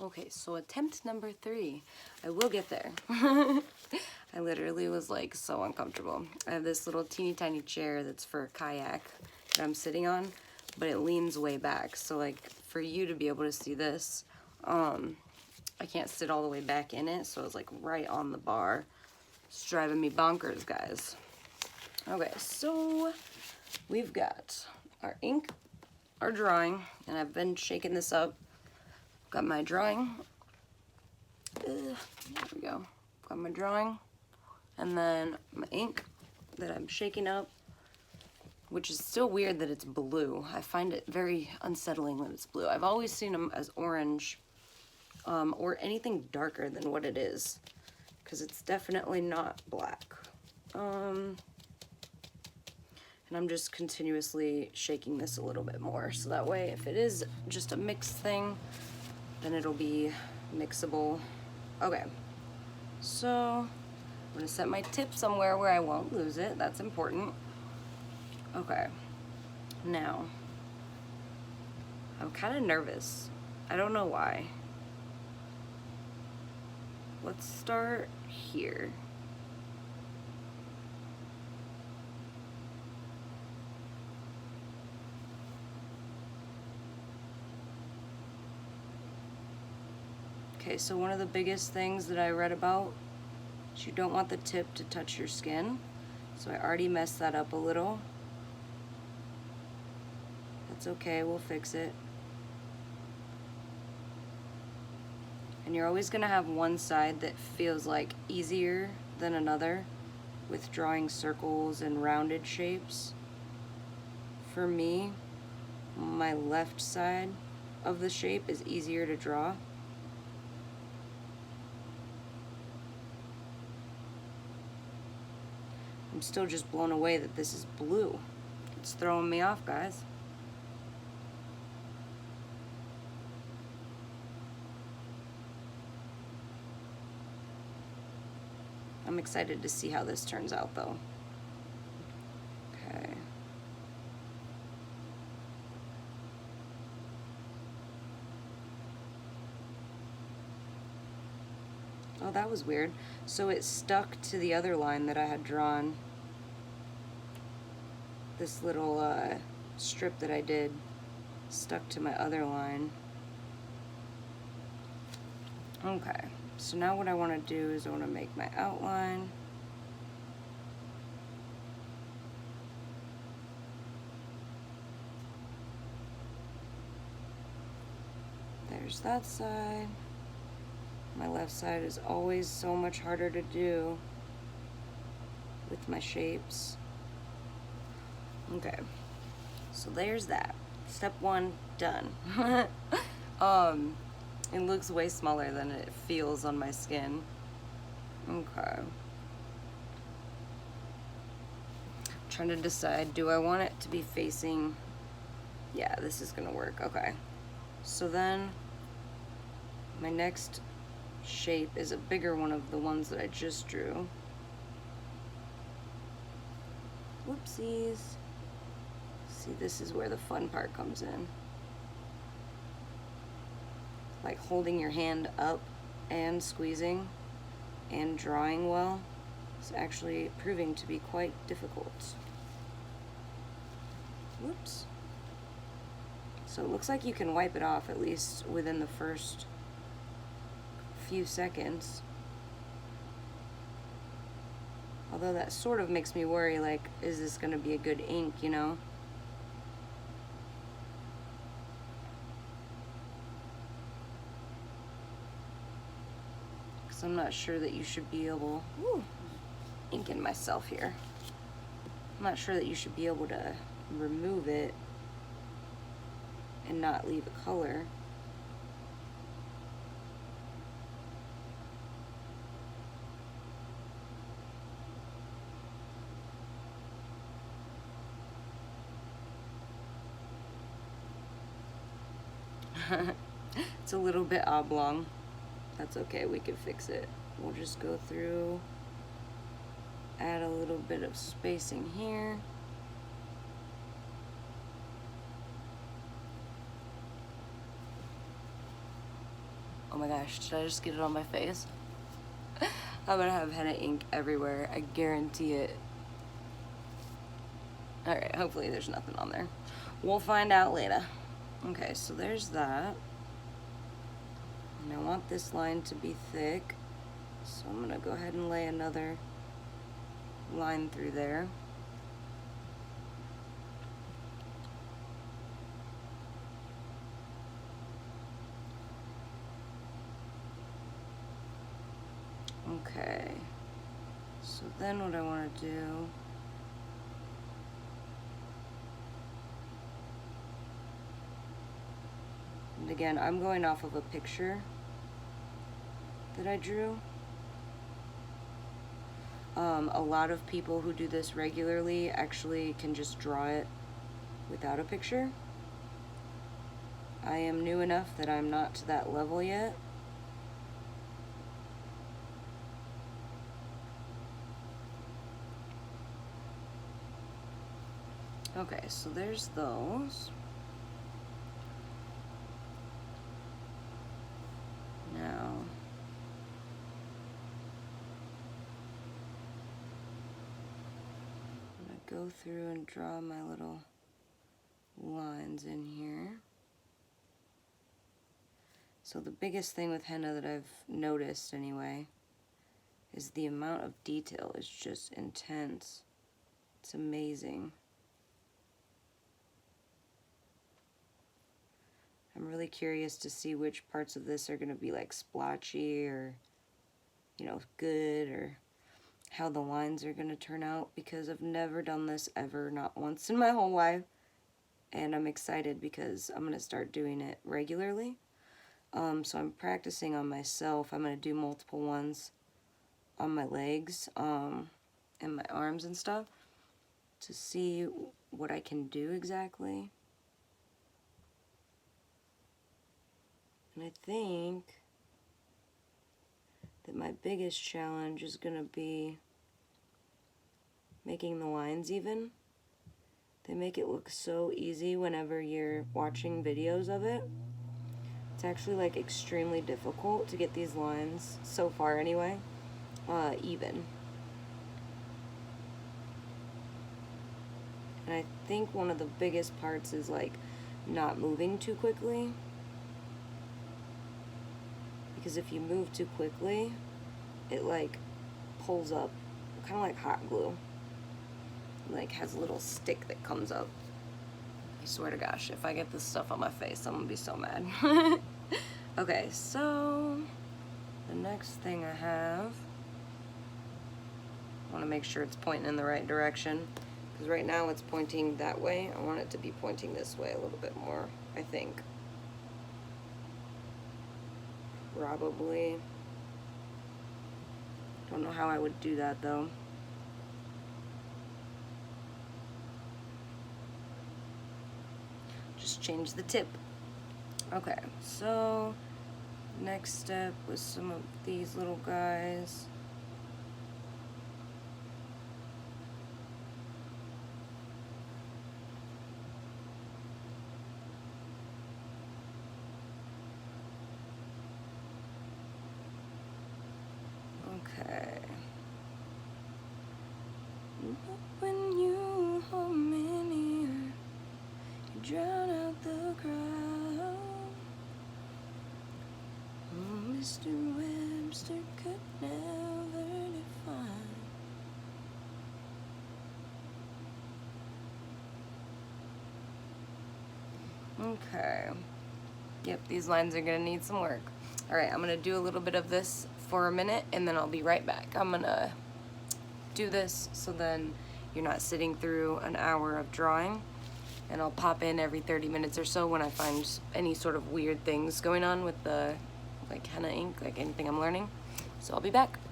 Okay, so attempt number 3. I will get there. I literally was like so uncomfortable. I have this little teeny tiny chair that's for a kayak that I'm sitting on, but it leans way back. So like for you to be able to see this, I can't sit all the way back in it. So it's like right on the bar. It's driving me bonkers, guys. Okay, so we've got our ink, our drawing, and I've been shaking this up. Got my drawing. There we go. Got my drawing. And then my ink that I'm shaking up, which is still weird that it's blue. I find it very unsettling that it's blue. I've always seen them as orange or anything darker than what it is, because it's definitely not black. And I'm just continuously shaking this a little bit more, so that way if it is just a mixed thing, then it'll be mixable. Okay, so I'm gonna set my tip somewhere where I won't lose it. That's important. Okay, now I'm kind of nervous. I don't know why. Let's start here. Okay, so one of the biggest things that I read about is you don't want the tip to touch your skin. So I already messed that up a little. That's okay, we'll fix it. And you're always gonna have one side that feels like easier than another with drawing circles and rounded shapes. For me, my left side of the shape is easier to draw. I'm still just blown away that this is blue. It's throwing me off, guys. I'm excited to see how this turns out though. Okay. Oh, that was weird. So it stuck to the other line that I had drawn. This little strip that I did stuck to my other line. Okay, so now what I want to do is I want to make my outline. There's that side. My left side is always so much harder to do with my shapes. Okay, so there's that. Step 1 done. It looks way smaller than it feels on my skin. Okay. Trying to decide, do I want it to be facing, yeah, this is gonna work. Okay, so then my next shape is a bigger one of the ones that I just drew. Whoopsies. See, this is where the fun part comes in. Like holding your hand up and squeezing and drawing well is actually proving to be quite difficult. Whoops. So it looks like you can wipe it off at least within the first few seconds. Although that sort of makes me worry, like, is this gonna be a good ink, you know? Because I'm not sure that you should be able, inking myself here. I'm not sure that you should be able to remove it and not leave a color. It's a little bit oblong. That's okay, we can fix it. We'll just go through, add a little bit of spacing here. Oh my gosh, did I just get it on my face? I'm gonna have henna ink everywhere, I guarantee it. Alright, hopefully there's nothing on there. We'll find out later. Okay, so there's that. And I want this line to be thick, so I'm gonna go ahead and lay another line through there. Okay, so then what I want to do, and again, I'm going off of a picture that I drew. A lot of people who do this regularly actually can just draw it without a picture. I am new enough that I'm not to that level yet. Okay, so there's those. Now, I'm gonna go through and draw my little lines in here. So the biggest thing with henna that I've noticed anyway is the amount of detail is just intense. It's amazing. I'm really curious to see which parts of this are going to be like splotchy or, you know, good, or how the lines are going to turn out, because I've never done this ever, not once in my whole life. And I'm excited because I'm going to start doing it regularly. So I'm practicing on myself. I'm going to do multiple ones on my legs and my arms and stuff to see what I can do exactly. And I think that my biggest challenge is going to be making the lines even. They make it look so easy whenever you're watching videos of it. It's actually like extremely difficult to get these lines, so far anyway, even. And I think one of the biggest parts is like not moving too quickly. Because if you move too quickly, it like pulls up, kind of like hot glue. It like has a little stick that comes up. I swear to gosh, if I get this stuff on my face, I'm gonna be so mad. Okay, so the next thing I have, I want to make sure it's pointing in the right direction, because right now it's pointing that way. I want it to be pointing this way a little bit more, I think. Probably. Don't know how I would do that though. Just change the tip. Okay, so next step was some of these little guys. Okay. When you hold me near, you drown out the crowd. Oh, Mr. Webster could never define. Okay. Yep, these lines are gonna need some work. Alright, I'm gonna do a little bit of this for a minute and then I'll be right back. I'm gonna do this so then you're not sitting through an hour of drawing, and I'll pop in every 30 minutes or so when I find any sort of weird things going on with the like henna ink, like anything I'm learning. So I'll be back.